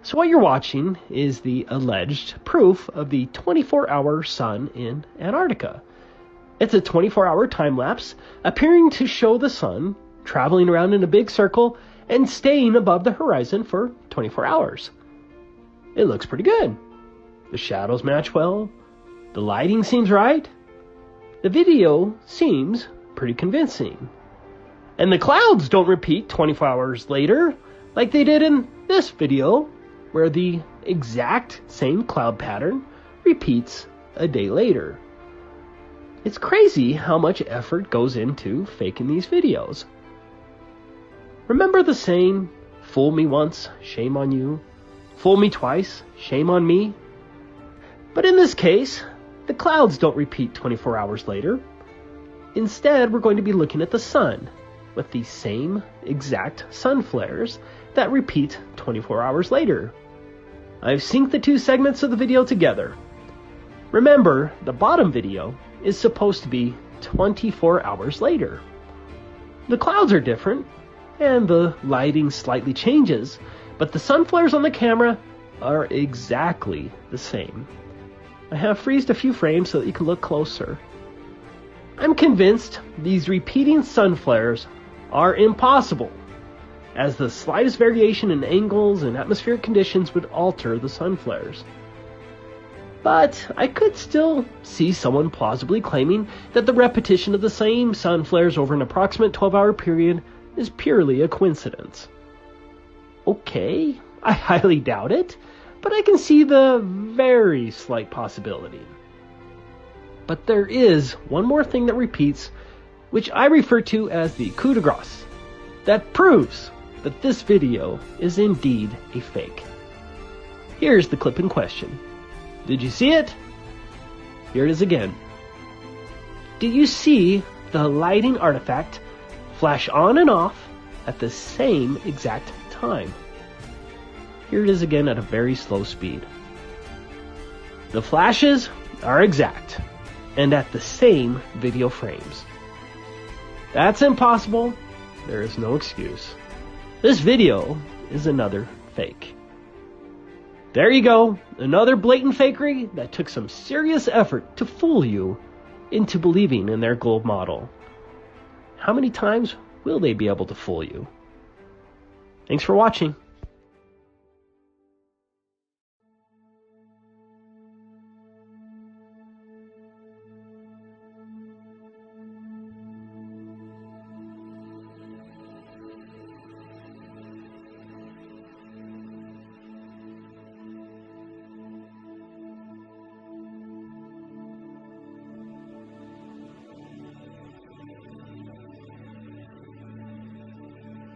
So what you're watching is the alleged proof of the 24-hour sun in Antarctica. It's a 24-hour time-lapse appearing to show the sun traveling around in a big circle and staying above the horizon for 24 hours. It looks pretty good. The shadows match well. The lighting seems right. The video seems pretty convincing. And the clouds don't repeat 24 hours later like they did in this video, where the exact same cloud pattern repeats a day later. It's crazy how much effort goes into faking these videos. Remember the saying, fool me once, shame on you. Fool me twice, shame on me. But in this case, the clouds don't repeat 24 hours later. Instead, we're going to be looking at the sun with the same exact sun flares that repeat 24 hours later. I've synced the two segments of the video together. Remember, the bottom video is supposed to be 24 hours later. The clouds are different, and the lighting slightly changes, but the sun flares on the camera are exactly the same. I have freezed a few frames so that you can look closer. I'm convinced these repeating sun flares are impossible, as the slightest variation in angles and atmospheric conditions would alter the sun flares. But I could still see someone plausibly claiming that the repetition of the same sun flares over an approximate 12-hour period is purely a coincidence. Okay, I highly doubt it, but I can see the very slight possibility. But there is one more thing that repeats, which I refer to as the coup de grace, that proves that this video is indeed a fake. Here's the clip in question. Did you see it? Here it is again. Did you see the lighting artifact flash on and off at the same exact time? Here it is again at a very slow speed. The flashes are exact and at the same video frames. That's impossible. There is no excuse. This video is another fake. There you go, another blatant fakery that took some serious effort to fool you into believing in their globe model. How many times will they be able to fool you? Thanks for watching.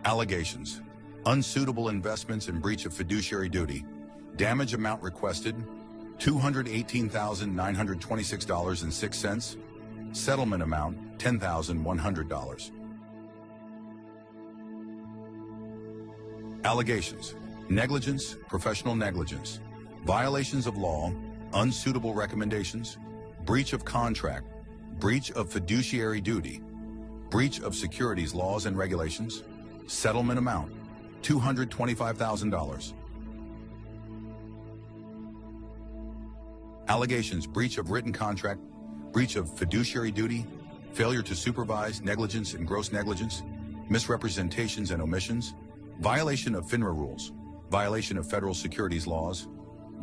Allegations: unsuitable investments in breach of fiduciary duty. Damage amount requested: $218,926.06. Settlement amount: $10,100. Allegations: negligence, professional negligence, violations of law, unsuitable recommendations, breach of contract, breach of fiduciary duty, breach of securities laws and regulations. Settlement amount: $225,000. Allegations: breach of written contract, breach of fiduciary duty, failure to supervise, negligence and gross negligence, misrepresentations and omissions, violation of FINRA rules, violation of federal securities laws,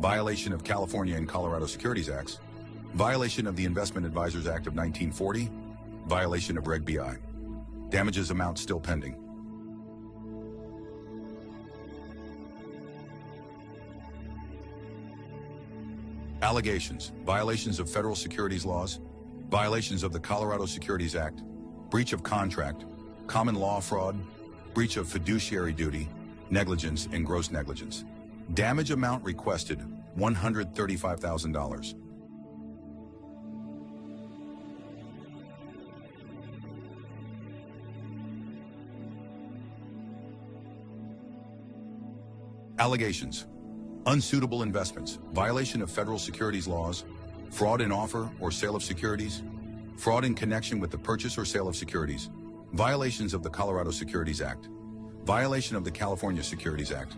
violation of California and Colorado Securities Acts, violation of the Investment Advisors Act of 1940, violation of Reg BI. Damages amount still pending. Allegations: violations of federal securities laws, violations of the Colorado Securities Act, breach of contract, common law fraud, breach of fiduciary duty, negligence and gross negligence. Damage amount requested: $135,000. Allegations: unsuitable investments, violation of federal securities laws, fraud in offer or sale of securities, fraud in connection with the purchase or sale of securities, violations of the Colorado Securities Act, violation of the California Securities Act,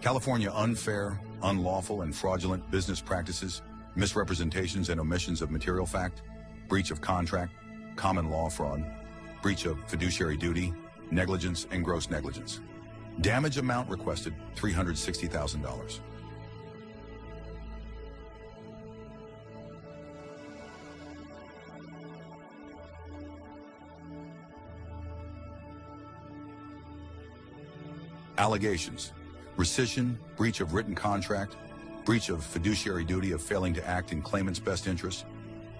California unfair, unlawful, and fraudulent business practices, misrepresentations and omissions of material fact, breach of contract, common law fraud, breach of fiduciary duty, negligence, and gross negligence. Damage amount requested, $360,000. Allegations: rescission, breach of written contract, breach of fiduciary duty of failing to act in claimant's best interest,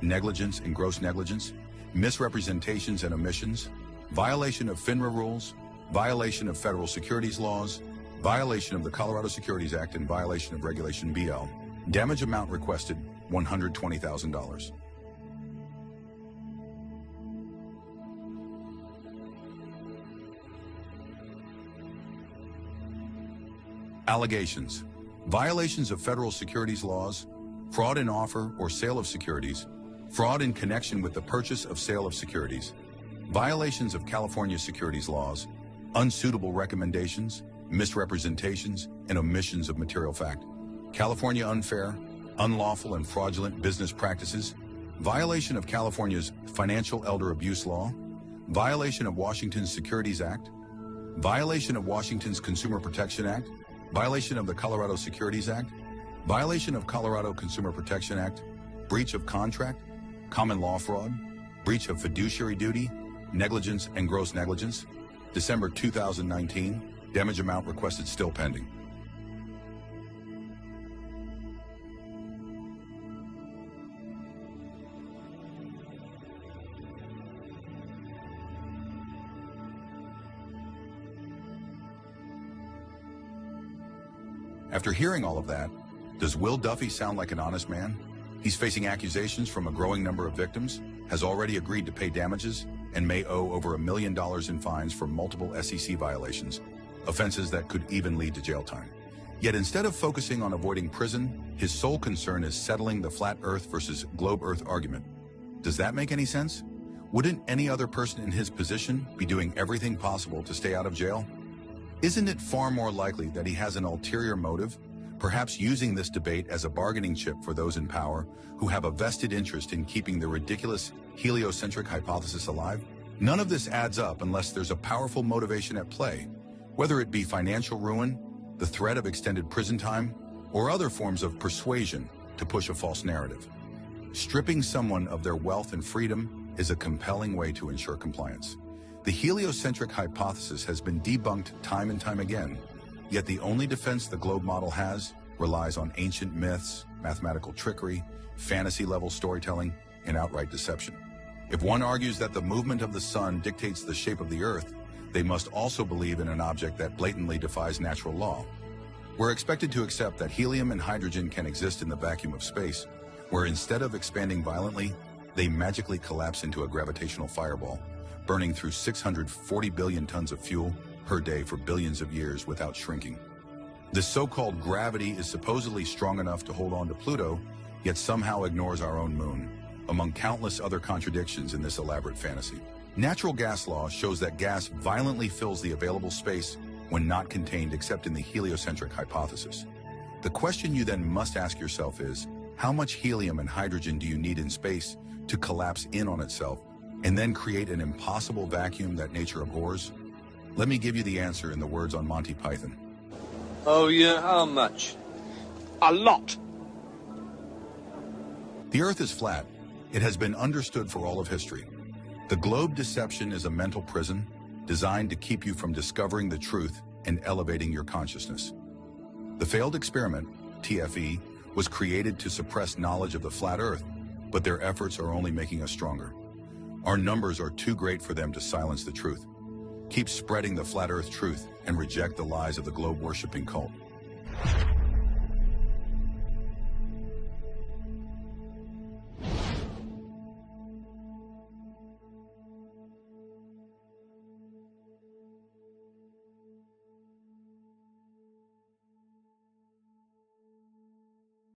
negligence and gross negligence, misrepresentations and omissions, violation of FINRA rules, violation of federal securities laws, violation of the Colorado Securities Act, and violation of Regulation BL. Damage amount requested, $120,000. Allegations: violations of federal securities laws, fraud in offer or sale of securities, fraud in connection with the purchase of sale of securities, violations of California securities laws, unsuitable recommendations, misrepresentations, and omissions of material fact, California unfair, unlawful, and fraudulent business practices, violation of California's financial elder abuse law, violation of Washington's Securities Act, violation of Washington's Consumer Protection Act, violation of the Colorado Securities Act, violation of Colorado Consumer Protection Act, breach of contract, common law fraud, breach of fiduciary duty, negligence and gross negligence. December 2019, damage amount requested still pending. After hearing all of that, does Will Duffy sound like an honest man? He's facing accusations from a growing number of victims, has already agreed to pay damages, and may owe over $1 million in fines for multiple SEC violations, offenses that could even lead to jail time. Yet instead of focusing on avoiding prison, his sole concern is settling the flat Earth versus globe Earth argument. Does that make any sense? Wouldn't any other person in his position be doing everything possible to stay out of jail? Isn't it far more likely that he has an ulterior motive, perhaps using this debate as a bargaining chip for those in power who have a vested interest in keeping the ridiculous heliocentric hypothesis alive? None of this adds up unless there's a powerful motivation at play, whether it be financial ruin, the threat of extended prison time, or other forms of persuasion to push a false narrative. Stripping someone of their wealth and freedom is a compelling way to ensure compliance. The heliocentric hypothesis has been debunked time and time again, yet the only defense the globe model has relies on ancient myths, mathematical trickery, fantasy-level storytelling, and outright deception. If one argues that the movement of the sun dictates the shape of the Earth, they must also believe in an object that blatantly defies natural law. We're expected to accept that helium and hydrogen can exist in the vacuum of space, where instead of expanding violently, they magically collapse into a gravitational fireball, burning through 640 billion tons of fuel per day for billions of years without shrinking. This so-called gravity is supposedly strong enough to hold on to Pluto, yet somehow ignores our own moon, among countless other contradictions in this elaborate fantasy. Natural gas law shows that gas violently fills the available space when not contained except in the heliocentric hypothesis. The question you then must ask yourself is, how much helium and hydrogen do you need in space to collapse in on itself and then create an impossible vacuum that nature abhors? Let me give you the answer in the words on Monty Python. Oh yeah, how much? A lot. The Earth is flat. It has been understood for all of history. The globe deception is a mental prison designed to keep you from discovering the truth and elevating your consciousness. The failed experiment, TFE, was created to suppress knowledge of the flat Earth, but their efforts are only making us stronger. Our numbers are too great for them to silence the truth. Keep spreading the flat Earth truth and reject the lies of the globe-worshipping cult.